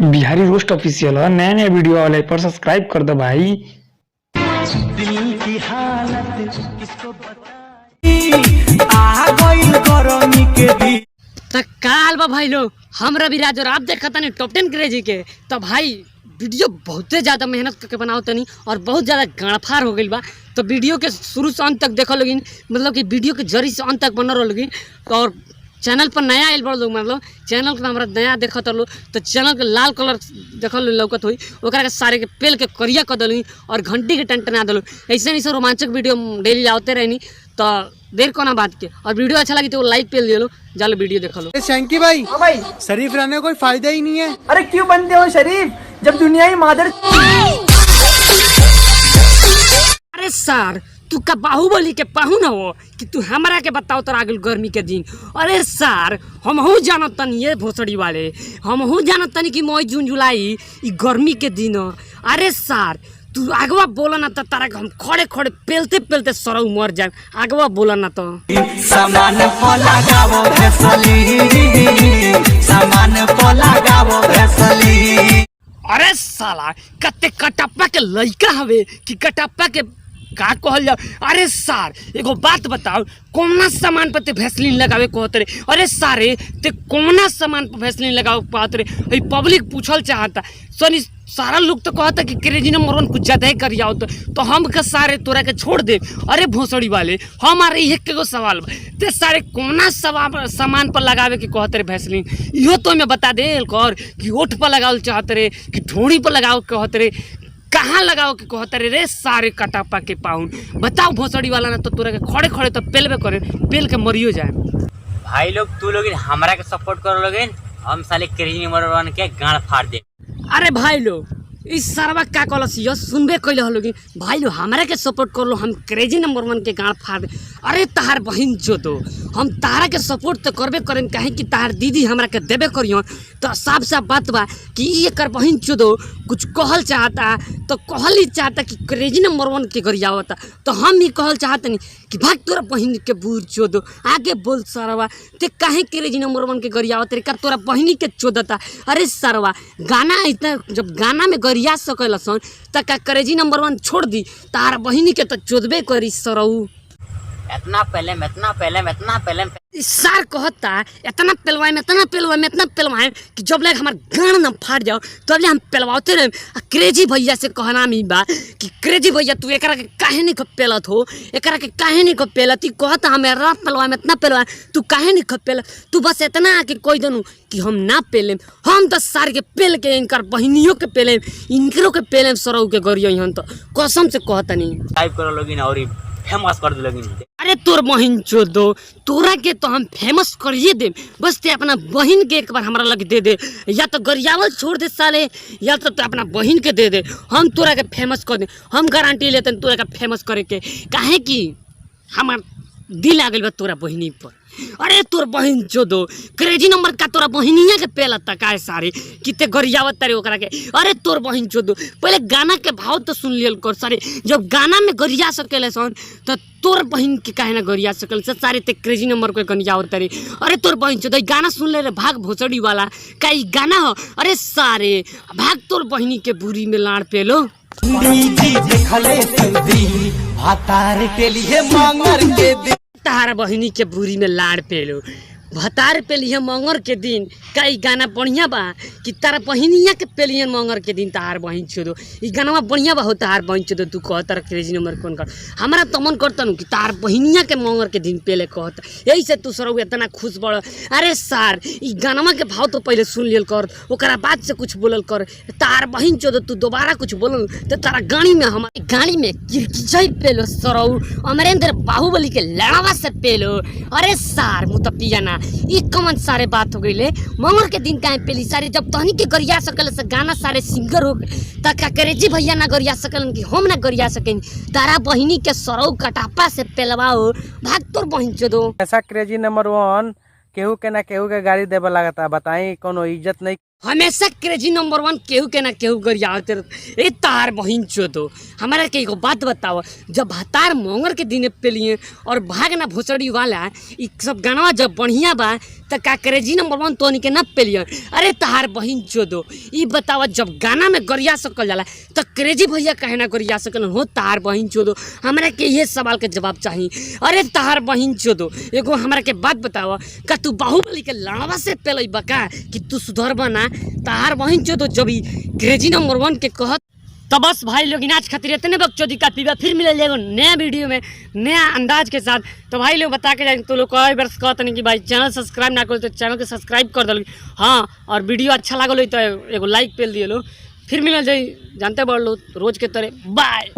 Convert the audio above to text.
Bihari roast official है, नया नया वीडियो वाले पर सब्सक्राइब कर दो भाई। दिल की हालत किसको बताई, आ गइल गरमी के दिन। तो काल बा भाई लोग हम रवि राज और आप देखा था टॉप 10 क्रेजी के। तो भाई वीडियो बहुत ज़्यादा मेहनत करके बनाओ तनी और बहुत ज़्यादा गाड़फार हो गई बा। तो वीडियो के शुरू से अंत तक देखो लोगिन, मतलब कि वीडियो के जरी से अंत तक बन रहो लोगिन। और चैनल पर नया आयल बड़ लोग, मतलब चैनल के हमारा नया देखत लो तो चैनल के लाल कलर देखल लौकत हुई ओकरा के सारे के पेल के करिया कर दलुई और घंटी के टंटना दलु। ऐसे नहीं रोमांचक वीडियो डेली लाते रहनी। तो देर कोना बात के, और वीडियो अच्छा लगी तो लाइक पेल दियो लो, जालो वीडियो देखो लो। शंकी भाई, हाँ भाई, शरीफ रहने का कोई फायदा ही नहीं है। अरे क्यों बनते हो शरीफ जब दुनिया ही मादर। अरे सर तू का बाहुबली के पाहु ना हो कि तू हमरा के बताओ तो आगल गर्मी के दिन। अरे सर हमहू जानत तनी ये भोसड़ी वाले, हमहू जानत तनी कि मई जून जुलाई ई गर्मी के दिन। अरे सर तू आगवा बोला ना तो तारा हम खड़े खड़े पेलते पेलते सरऊ मर जाए। आगवा बोला ना तो सामान पर लगावो भेसली, सामान पर लगावो भेसली। अरे साला कते कटप्पा के लइका हवे कि कटप्पा के का कहल जाओ। अरे सार एगो बात बताओ, कौना सामान पर ते भैसलीन लगावे कहत रे? अरे सारे ते कौना सामान पर भैसलीन लगावे कहत रे? ई पब्लिक पूछल चाहता सनी। सारा लोग तो कहता कि क्रेजी नंबर 1 कुछ ज्यादा ही कर जाओ तो हम के सारे तोरा के छोड़ दे। अरे भोसड़ी वाले हमारे एक गो सवाल बा, ते सारे कोना सामान पर लगावे के कहत रे भैसलीन? इहो तो मैं बता दे कर कि ओठ पर लगावल चाहत रे कि ठोड़ी पर लगाओ कहत रे, कहाँ लगाओ के कहते रे? सारे कटापा के पाउन बताओ भोसड़ी वाला ना तो तोरा के खड़े खड़े तो पेलबे करे, पेल के मरियो जाए। भाई लोग तू लोग हमरा के सपोर्ट करो लोगिन, हम साले क्रेजी नंबर 1 के गाड़ फाड़ दे। अरे भाई लोग इस सरवा का कलस यो सुनबे कैले हो लोगिन। भाई लोग हमरा के सपोर्ट कर लो, हम क्रेजी नंबर 1 के गाड़ फाड़ दे। अरे तहार बहिन जो तो हम तारा के सपोर्ट तो करबे करें, काहे कि तार दीदी हमरा के देबे करियो। तो साफ साफ बात बा कि एकर बहिन चोदो कुछ कहल चाहता तो कहल ही चाहता कि क्रेजी नंबर 1 के गरियावता। तो हम ही कहल चाहते नहीं कि भाग तोरा बहिन के बूढ़ चोदो आगे बोल सरवा, ते काहे क्रेजी नंबर 1 के गरियावत रे? का तोरा बहिनी के चोदता? अरे सरवा गाना इतना जब गाना में गरिया सकल सन त का क्रेजी नंबर 1 छोड़ दी? तार बहिनी के तो चोदबे करी सरऊ। इतना पहले सार कहता इतना पेलवाए में इतना पेलवाए में इतना पेलवाए कि जब लग हमार गान न फाट जाओ तो अब हम पेलवाते रहे। क्रेजी भैया से कहना मी बा कि क्रेजी भैया तू एकरा के काहे नहीं पेलत हो, एकरा के काहे नहीं पेलत? तू कहता हमें रात पेलवाए में इतना पेलवाए, तू काहे नहीं पेलत? तू बस इतना आके कोई दनू कि हम ना पेले, हम तो सार के पेल के इनकर बहनियों के पेले, इनकरों के पेले सरऊ के गरियो। यहाँ तो कसम से कहता नहीं टाइप करो लोगिन और फेमस कर दे लोगिन। अरे तोर बहिन चोदो तोरा के तो हम फेमस करिए दे, बस ते अपना बहिन के एक बार हमरा लग दे दे, या तो गरियावल छोड़ दे साले, या तो अपना बहिन के दे दे, हम तोरा के फेमस कर दे। हम गारंटी लेते तोरा के फेमस करे के, काहे कि हमार दिल आ गइल बा तोरा बहिनी पर। अरे तोर बहिन चोदो क्रेजी नंबर का तोरा बहिनिया के पेलता का सारे किते गरियावत तारे ओकरा के। अरे तोर बहिन चोदो पहले गाना के भाव तो सुन लियल कर सारे, जब गाना में गरिया सकेले सन तो तोर बहिन के काहे ना गरिया सकल से सारे ते क्रेजी नंबर को गरियावत तारे। अरे तोर बहिन चोदो गाना सुन ले रे भाग भोसड़ी वाला का ई गाना हो? अरे सारे भाग तोर बहिनी के बुरी में लाड़ पेलो। देखले सुदी भातार के लिए मंगर के दिन, तारा बहिनी के बुरी में लाड़ पेलो भतार पेलिए मंगर के दिन। कई गाना बढ़िया बा कि तारा बहिनिया के पेलिए मंगर के दिन तार बहिन चोदो, ई गाना बढ़िया बा हो तार बहिन चोदो। तू कहता क्रेजी नंबर कौन कर हमारा तो मन करता कि तार बहिनिया के मंगर के दिन पेले कहता, यही से तू सरऊ इतना खुश बड़। अरे सार ई गाना के भाव तो पहले सुन लियल कर, ओकरा बाद से कुछ बोलल कर। तार बहिन चोदो तू दोबारा कुछ बोलल तो तारा गाड़ी में हमारे गाड़ी में किरकिचई पेलो सरऊ, अमरेंद्र बाहुबली के लड़ावा से पेलो। अरे सार मुतपिया ना ई कमन सारे बात हो गई ले मंगर के दिन काहे पेली सारे? जब तहनी के गरिया सकल से गाना सारे सिंगर हो त का क्रेजी भैया ना गरिया सकलन कि हम ना गरिया सकें? तारा बहिनी के सरऊ कटापा से पेलवाओ, भाग तोर बहिन चोदो। ऐसा क्रेजी नंबर 1 केहू के ना केहू के गाड़ी देवे लगता, बताई कोनो इज्जत नहीं। हमेशा क्रेजी नंबर 1 केहू के ना केहू गरियावते रहत। ए तार बहिन चोदो हमारा के एगो बात बताओ, जब हतार मंगर के दिन पे लिए और भागना भोसड़ी वाला ई सब गाना जब बढ़िया बा त का क्रेजी नंबर 1 तोनी के ना पेलिए। अरे तार बहिन चोदो ई बताओ, जब गाना में गरिया सकल जाला त क्रेजी भैया कहे ना गरिया सकल हो। तार बहिन चोदो हमरा के ये सवाल के जवाब चाहिए। अरे तार बहिन चोदो एगो हमरा के बात बताओ, का तू बाहुबली के लड़वा से पेलई बका कि तू सुधरबा ना? तार बहिन चोदो जब ई क्रेजी नंबर 1 के कहत तो बस भाई लोग आज खातिर इतने बकचोदी का पीवा फिर मिले एगो नया वीडियो में नया अंदाज के साथ। तो भाई लोग बता के जाए तो लोग कई बार कहते नहीं कि भाई चैनल सब्सक्राइब ना करो तो चैनल के सब्सक्राइब कर दल। हाँ, और वीडियो अच्छा लागल तो एगो लाइक पेल दिए लो। फिर मिल जाए जानते बड़ लो रोज के तरह। बाय।